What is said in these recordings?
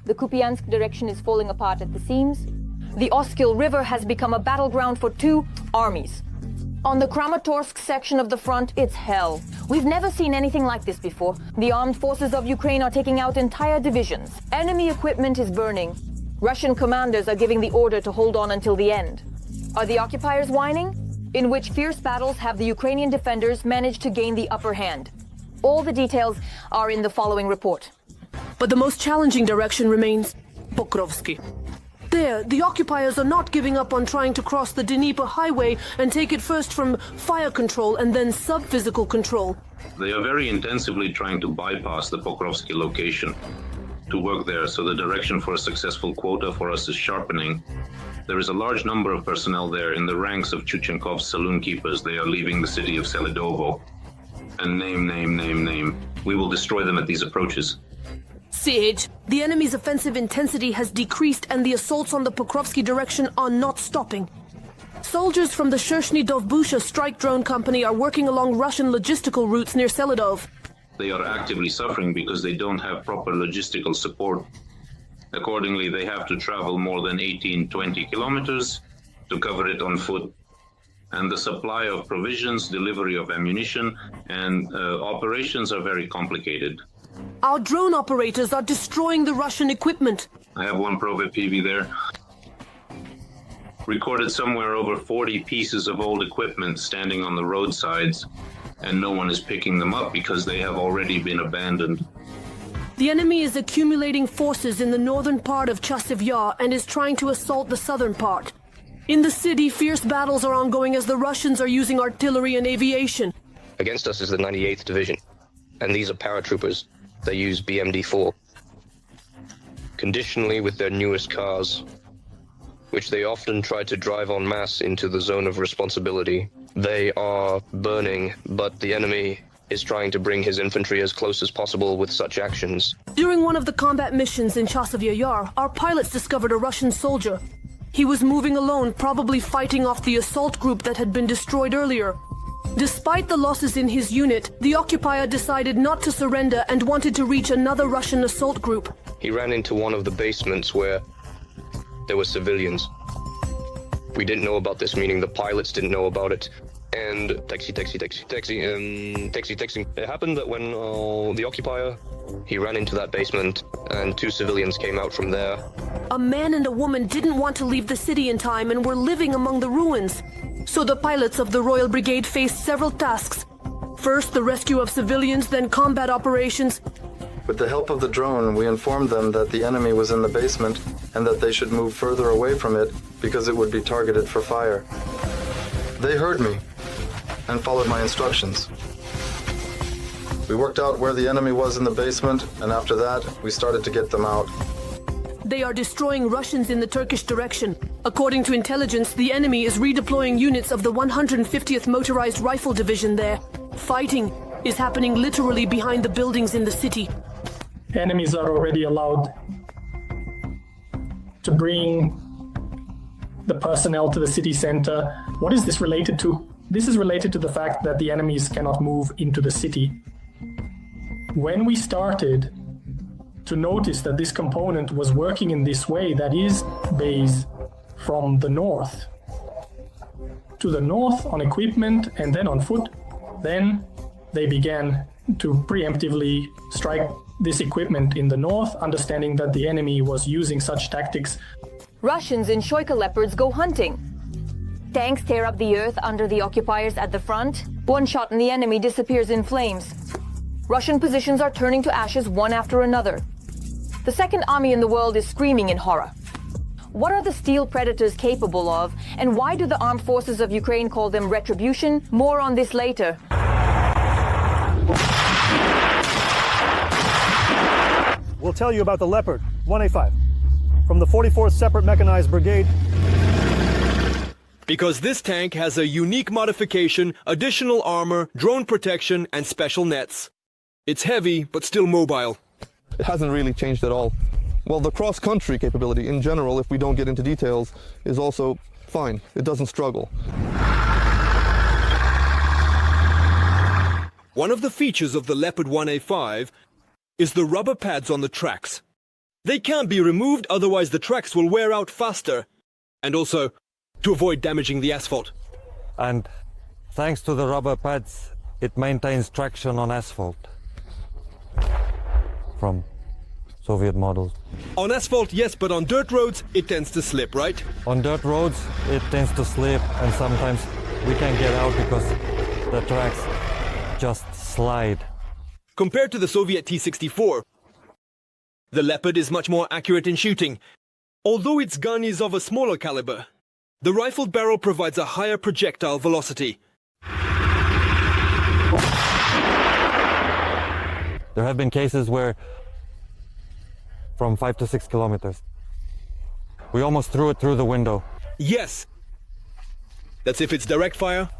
The Kupiansk direction is falling apart at the seams. The Oskil River has become a battleground for two armies. On the Kramatorsk section of the front, it's hell. We've never seen anything like this before. The armed forces of Ukraine are taking out entire divisions. Enemy equipment is burning. Russian commanders are giving the order to hold on until the end. Are the occupiers whining? In which fierce battles have the Ukrainian defenders managed to gain the upper hand? All the details are in the following report. But the most challenging direction remains Pokrovsk. There, the occupiers are not giving up on trying to cross the Dnieper highway and take it first from fire control and then sub-physical control. They are very intensively trying to bypass the Pokrovsk location to work there, so the direction for a successful quota for us is sharpening. There is a large number of personnel there in the ranks of Chuchenkov's saloon keepers. They are leaving the city of Selidovo. And name. We will destroy them at these approaches. Sage, the enemy's offensive intensity has decreased and the assaults on the Pokrovsky direction are not stopping. Soldiers from the Shershny Dovbusha strike drone company are working along Russian logistical routes near Selidov. They are actively suffering because they don't have proper logistical support. Accordingly, they have to travel more than 18-20 kilometers to cover it on foot. And the supply of provisions, delivery of ammunition, and operations are very complicated. Our drone operators are destroying the Russian equipment. I have one Pro FPV there. Recorded somewhere over 40 pieces of old equipment standing on the roadsides, and no one is picking them up because they have already been abandoned. The enemy is accumulating forces in the northern part of Chasiv Yar and is trying to assault the southern part. In the city, fierce battles are ongoing as the Russians are using artillery and aviation. Against us is the 98th Division, and these are paratroopers. They use BMD-4. Conditionally with their newest cars, which they often try to drive en masse into the zone of responsibility. They are burning, but the enemy is trying to bring his infantry as close as possible with such actions. During one of the combat missions in Chasiv Yar, our pilots discovered a Russian soldier. He was moving alone, probably fighting off the assault group that had been destroyed earlier. Despite the losses in his unit, the occupier decided not to surrender and wanted to reach another Russian assault group. He ran into one of the basements where there were civilians. We didn't know about this, meaning the pilots didn't know about it. And taxi. It happened that when the occupier, he ran into that basement and two civilians came out from there. A man and a woman didn't want to leave the city in time and were living among the ruins. So the pilots of the Royal Brigade faced several tasks. First, the rescue of civilians, then combat operations. With the help of the drone, we informed them that the enemy was in the basement and that they should move further away from it because it would be targeted for fire. They heard me and followed my instructions. We worked out where the enemy was in the basement, and after that, we started to get them out. They are destroying Russians in the Turkish direction. According to intelligence, the enemy is redeploying units of the 150th Motorized Rifle Division there. Fighting is happening literally behind the buildings in the city. Enemies are already allowed to bring the personnel to the city center. What is this related to? This is related to the fact that the enemies cannot move into the city. When we started to notice that this component was working in this way, that is base from the north to the north on equipment and then on foot, then they began to preemptively strike this equipment in the north, understanding that the enemy was using such tactics. Russians in Shoika Leopards go hunting. Tanks tear up the earth under the occupiers at the front. One shot and the enemy disappears in flames. Russian positions are turning to ashes one after another. The second army in the world is screaming in horror. What are the steel predators capable of, and why do the armed forces of Ukraine call them retribution? More on this later. We'll tell you about the Leopard 1A5 from the 44th Separate Mechanized Brigade. Because this tank has a unique modification, additional armor, drone protection, and special nets. It's heavy, but still mobile. It hasn't really changed at all. Well, the cross-country capability in general, if we don't get into details, is also fine. It doesn't struggle. One of the features of the Leopard 1A5 is the rubber pads on the tracks. They can't be removed, otherwise the tracks will wear out faster. And also, to avoid damaging the asphalt. And thanks to the rubber pads, it maintains traction on asphalt. From Soviet models. On asphalt, yes, but on dirt roads, it tends to slip, right? On dirt roads, it tends to slip, and sometimes we can't get out because the tracks just slide. Compared to the Soviet T-64, the Leopard is much more accurate in shooting. Although its gun is of a smaller caliber, the rifled barrel provides a higher projectile velocity. There have been cases where from 5 to 6 kilometers. We almost threw it through the window. Yes. That's if it's direct fire?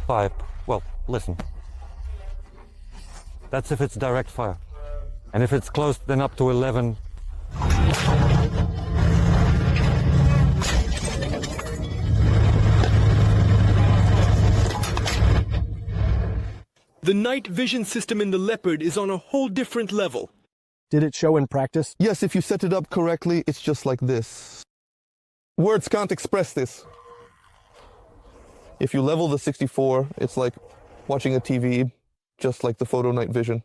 5. Well, listen. That's if it's direct fire. And if it's close, then up to 11. The night vision system in the Leopard is on a whole different level. Did it show in practice? Yes, if you set it up correctly, it's just like this. Words can't express this. If you level the 64, it's like watching a TV, just like the photo night vision.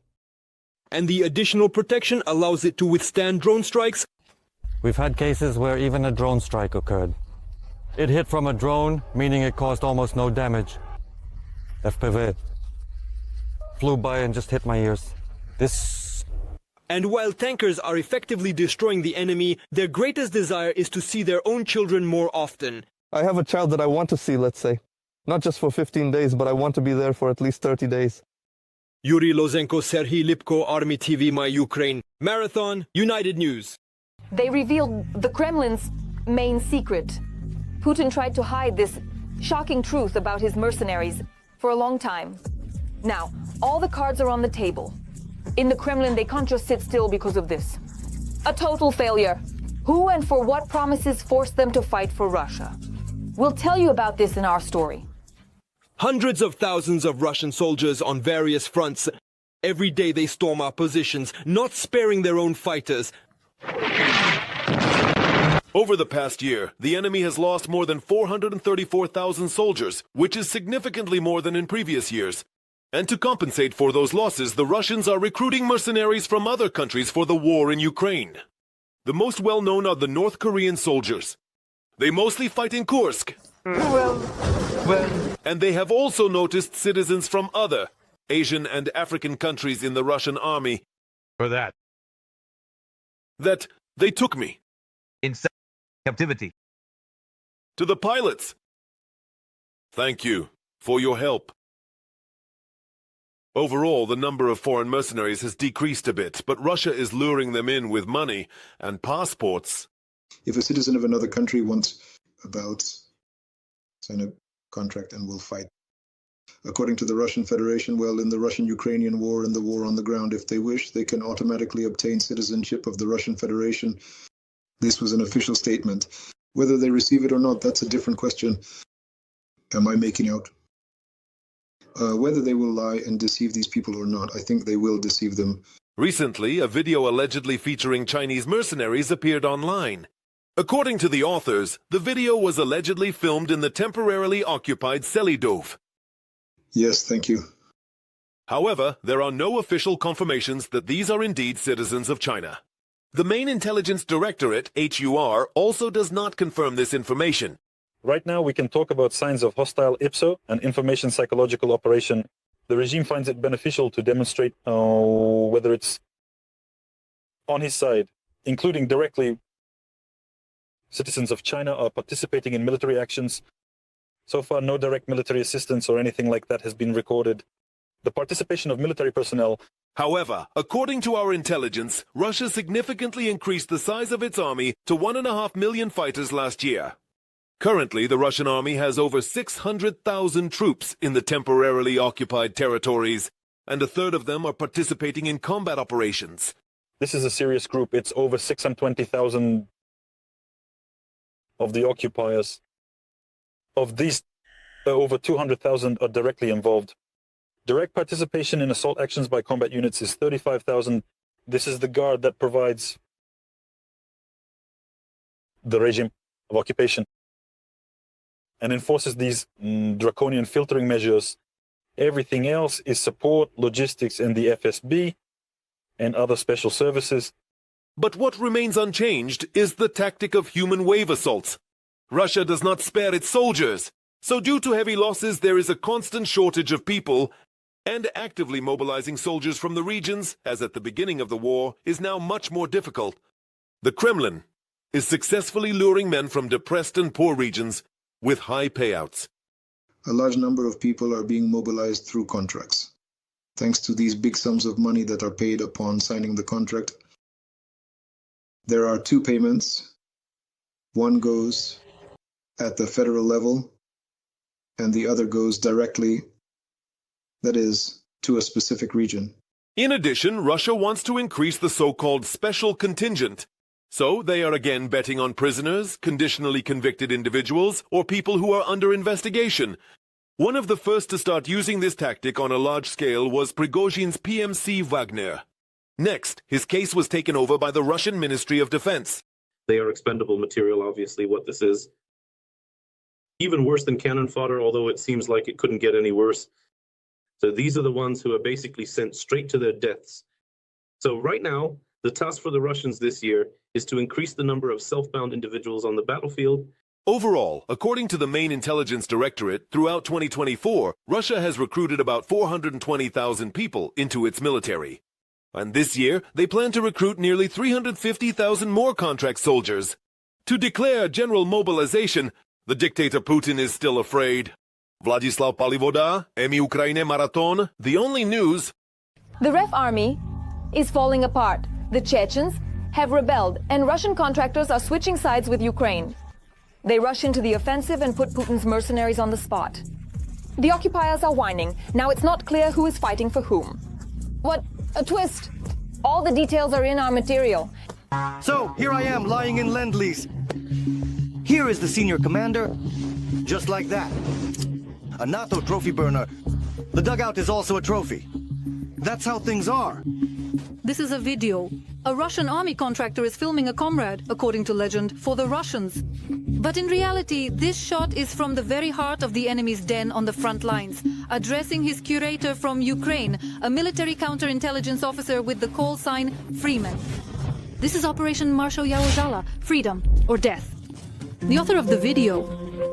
And the additional protection allows it to withstand drone strikes? We've had cases where even a drone strike occurred. It hit from a drone, meaning it caused almost no damage. FPV. Flew by and just hit my ears. And while tankers are effectively destroying the enemy, their greatest desire is to see their own children more often. I have a child that I want to see, let's say. Not just for 15 days, but I want to be there for at least 30 days. Yuri Lozenko, Serhiy Lipko, Army TV, My Ukraine. Marathon, United News. They revealed the Kremlin's main secret. Putin tried to hide this shocking truth about his mercenaries for a long time. Now, all the cards are on the table. In the Kremlin, they can't just sit still because of this. A total failure. Who and for what promises forced them to fight for Russia? We'll tell you about this in our story. Hundreds of thousands of Russian soldiers on various fronts. Every day they storm our positions, not sparing their own fighters. Over the past year, the enemy has lost more than 434,000 soldiers, which is significantly more than in previous years. And to compensate for those losses, the Russians are recruiting mercenaries from other countries for the war in Ukraine. The most well-known are the North Korean soldiers. They mostly fight in Kursk. And they have also noticed citizens from other Asian and African countries in the Russian army. For that. That they took me. In captivity. To the pilots. Thank you for your help. Overall, the number of foreign mercenaries has decreased a bit, but Russia is luring them in with money and passports. If a citizen of another country wants about sign a contract and will fight. According to the Russian Federation, well, in the Russian-Ukrainian war and the war on the ground, if they wish, they can automatically obtain citizenship of the Russian Federation. This was an official statement. Whether they receive it or not, that's a different question. Am I making out? Whether they will lie and deceive these people or not, I think they will deceive them. Recently, a video allegedly featuring Chinese mercenaries appeared online. According to the authors, the video was allegedly filmed in the temporarily occupied Selidov. Yes, thank you. However, there are no official confirmations that these are indeed citizens of China. The main intelligence directorate, HUR, also does not confirm this information. Right now, we can talk about signs of hostile IPSO, an information psychological operation. The regime finds it beneficial to demonstrate whether it's on his side, including directly citizens of China are participating in military actions. So far, no direct military assistance or anything like that has been recorded. The participation of military personnel. However, according to our intelligence, Russia significantly increased the size of its army to 1.5 million fighters last year. Currently, the Russian army has over 600,000 troops in the temporarily occupied territories, and a third of them are participating in combat operations. This is a serious group. It's over 620,000 of the occupiers. Of these, over 200,000 are directly involved. Direct participation in assault actions by combat units is 35,000. This is the guard that provides the regime of occupation and enforces these draconian filtering measures. Everything else is support, logistics, and the FSB and other special services. But what remains unchanged is the tactic of human wave assaults. Russia does not spare its soldiers. So due to heavy losses, there is a constant shortage of people, and actively mobilizing soldiers from the regions, as at the beginning of the war, is now much more difficult. The Kremlin is successfully luring men from depressed and poor regions with high payouts. A large number of people are being mobilized through contracts. Thanks to these big sums of money that are paid upon signing the contract, there are two payments. One goes at the federal level, and the other goes directly, that is, to a specific region. In addition, Russia wants to increase the so-called special contingent. So they are again betting on prisoners, conditionally convicted individuals, or people who are under investigation. One of the first to start using this tactic on a large scale was Prigozhin's PMC Wagner. Next, his case was taken over by the Russian Ministry of Defense. They are expendable material, obviously, what this is. Even worse than cannon fodder, although it seems like it couldn't get any worse. So these are the ones who are basically sent straight to their deaths. So right now, the task for the Russians this year is to increase the number of self-bound individuals on the battlefield. Overall, according to the main intelligence directorate, throughout 2024, Russia has recruited about 420,000 people into its military. And this year, they plan to recruit nearly 350,000 more contract soldiers. To declare general mobilization, the dictator Putin is still afraid. Vladislav Palivoda, Emi Ukraine Marathon, the only news. The Ref army is falling apart. The Chechens have rebelled, and Russian contractors are switching sides with Ukraine. They rush into the offensive and put Putin's mercenaries on the spot. The occupiers are whining. Now it's not clear who is fighting for whom. What a twist! All the details are in our material. So, here I am, lying in Lend-Lease. Here is the senior commander, just like that. A NATO trophy burner. The dugout is also a trophy. That's how things are. This is a video. A Russian army contractor is filming a comrade, according to legend, for the Russians. But in reality, this shot is from the very heart of the enemy's den on the front lines, addressing his curator from Ukraine, a military counterintelligence officer with the call sign Freeman. This is Operation Marsho Yarozhala, Freedom or Death. The author of the video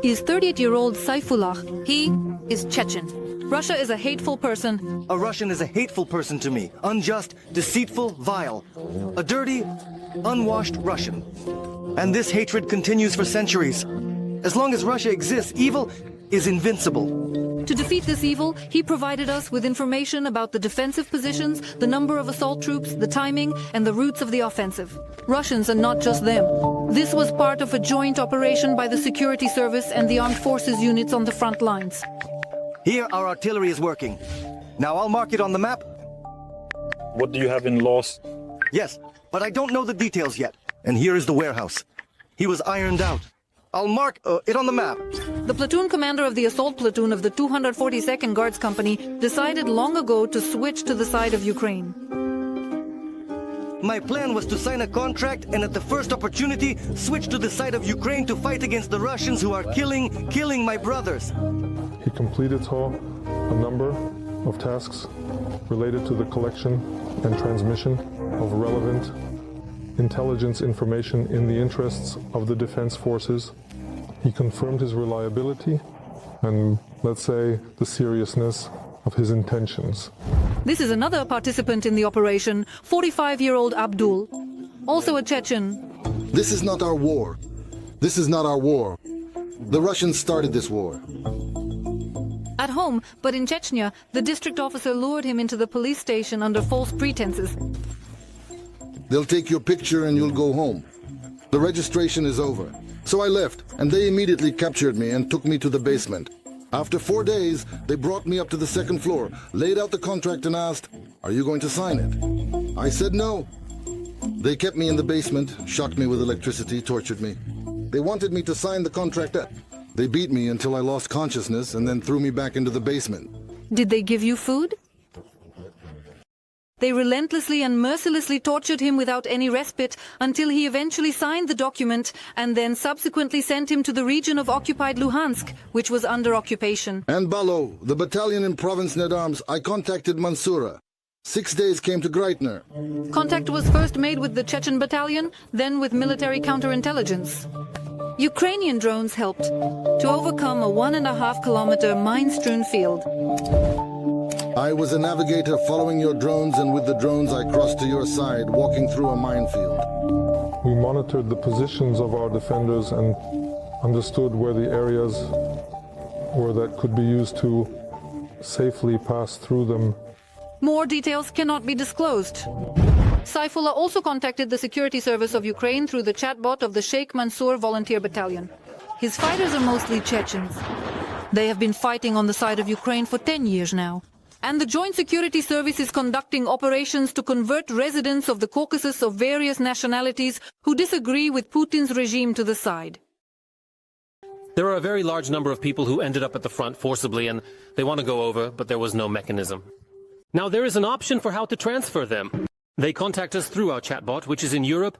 is 38-year-old Saifullah. He is Chechen. Russia is a hateful person. A Russian is a hateful person to me. Unjust, deceitful, vile. A dirty, unwashed Russian. And this hatred continues for centuries. As long as Russia exists, evil is invincible. To defeat this evil, he provided us with information about the defensive positions, the number of assault troops, the timing, and the routes of the offensive. Russians are not just them. This was part of a joint operation by the security service and the armed forces units on the front lines. Here our artillery is working. Now I'll mark it on the map. What do you have in loss? Yes, but I don't know the details yet. And here is the warehouse. He was ironed out. I'll mark it on the map. The platoon commander of the assault platoon of the 242nd Guards Company decided long ago to switch to the side of Ukraine. My plan was to sign a contract and at the first opportunity switch to the side of Ukraine to fight against the Russians who are killing my brothers. He completed a number of tasks related to the collection and transmission of relevant intelligence information in the interests of the defense forces. He confirmed his reliability and, let's say, the seriousness of his intentions. This is another participant in the operation, 45-year-old Abdul, also a Chechen. This is not our war. This is not our war. The Russians started this war. At home, but in Chechnya, the district officer lured him into the police station under false pretenses. They'll take your picture and you'll go home. The registration is over. So I left, and they immediately captured me and took me to the basement. After 4 days, they brought me up to the second floor, laid out the contract and asked, "Are you going to sign it?" I said no. They kept me in the basement, shocked me with electricity, tortured me. They wanted me to sign the contract. They beat me until I lost consciousness and then threw me back into the basement. Did they give you food? They relentlessly and mercilessly tortured him without any respite until he eventually signed the document and then subsequently sent him to the region of occupied Luhansk, which was under occupation. And Balo, the battalion in Province Nedarms, I contacted Mansoura. 6 days came to Greitner. Contact was first made with the Chechen battalion, then with military counterintelligence. Ukrainian drones helped to overcome a 1.5-kilometer mine-strewn field. I was a navigator following your drones, and with the drones I crossed to your side, walking through a minefield. We monitored the positions of our defenders and understood where the areas were that could be used to safely pass through them. More details cannot be disclosed. Saifullah also contacted the security service of Ukraine through the chatbot of the Sheikh Mansour Volunteer Battalion. His fighters are mostly Chechens. They have been fighting on the side of Ukraine for 10 years now. And the Joint Security Service is conducting operations to convert residents of the Caucasus of various nationalities who disagree with Putin's regime to the side. There are a very large number of people who ended up at the front forcibly, and they want to go over, but there was no mechanism. Now there is an option for how to transfer them. They contact us through our chatbot, which is in Europe.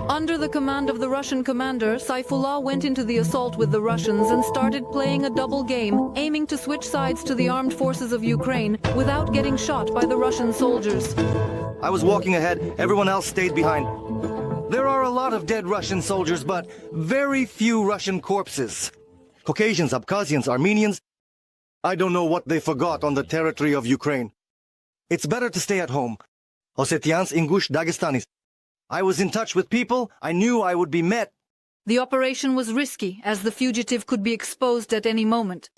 Under the command of the Russian commander, Saifullah went into the assault with the Russians and started playing a double game, aiming to switch sides to the armed forces of Ukraine without getting shot by the Russian soldiers. I was walking ahead, everyone else stayed behind. There are a lot of dead Russian soldiers, but very few Russian corpses. Caucasians, Abkhazians, Armenians, I don't know what they forgot on the territory of Ukraine. It's better to stay at home. Ossetians, Ingush, Dagestanis. I was in touch with people. I knew I would be met. The operation was risky, as the fugitive could be exposed at any moment.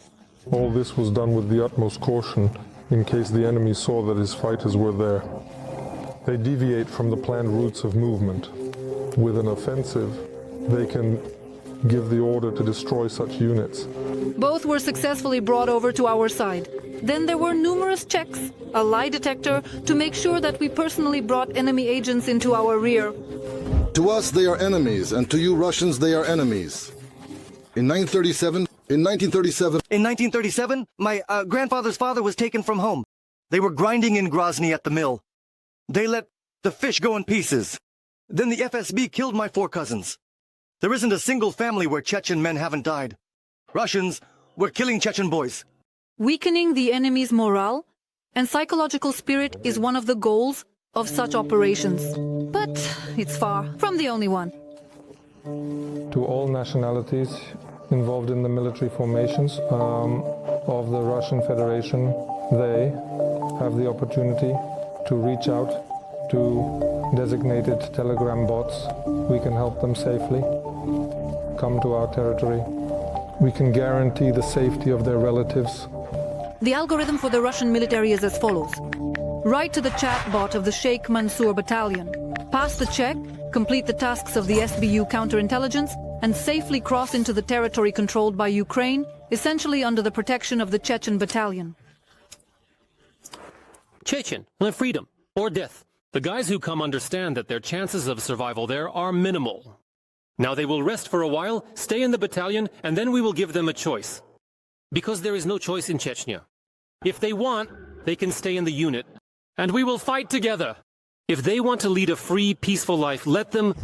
All this was done with the utmost caution, in case the enemy saw that his fighters were there. They deviate from the planned routes of movement. With an offensive, they can give the order to destroy such units. Both were successfully brought over to our side. Then there were numerous checks, a lie detector, to make sure that we personally brought enemy agents into our rear. To us, they are enemies, and to you Russians, they are enemies. In 1937, my grandfather's father was taken from home. They were grinding in Grozny at the mill. They let the fish go in pieces. Then the FSB killed my 4 cousins. There isn't a single family where Chechen men haven't died. Russians were killing Chechen boys. Weakening the enemy's morale and psychological spirit is one of the goals of such operations. But it's far from the only one. To all nationalities involved in the military formations of the Russian Federation, they have the opportunity to reach out to designated telegram bots. We can help them safely come to our territory. We can guarantee the safety of their relatives. The algorithm for the Russian military is as follows. Write to the chat bot of the Sheikh Mansour Battalion. Pass the check, complete the tasks of the SBU counterintelligence, and safely cross into the territory controlled by Ukraine, essentially under the protection of the Chechen battalion. Chechen, freedom or death. The guys who come understand that their chances of survival there are minimal. Now they will rest for a while, stay in the battalion, and then we will give them a choice. Because there is no choice in Chechnya. If they want, they can stay in the unit, and we will fight together. If they want to lead a free, peaceful life, let them...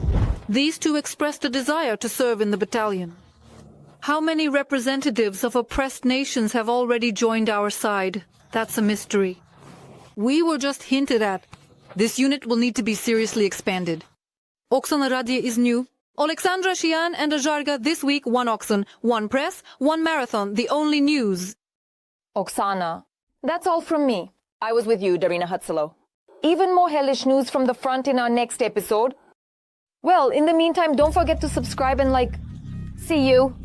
These two expressed a desire to serve in the battalion. How many representatives of oppressed nations have already joined our side? That's a mystery. We were just hinted at. This unit will need to be seriously expanded. Oksana Radye is new. Alexandra Shian and Azharga this week, 1 Oxen, 1 press, 1 marathon, the only news. Oksana, that's all from me. I was with you, Darina Hutzelo. Even more hellish news from the front in our next episode. Well, in the meantime, don't forget to subscribe and like. See you.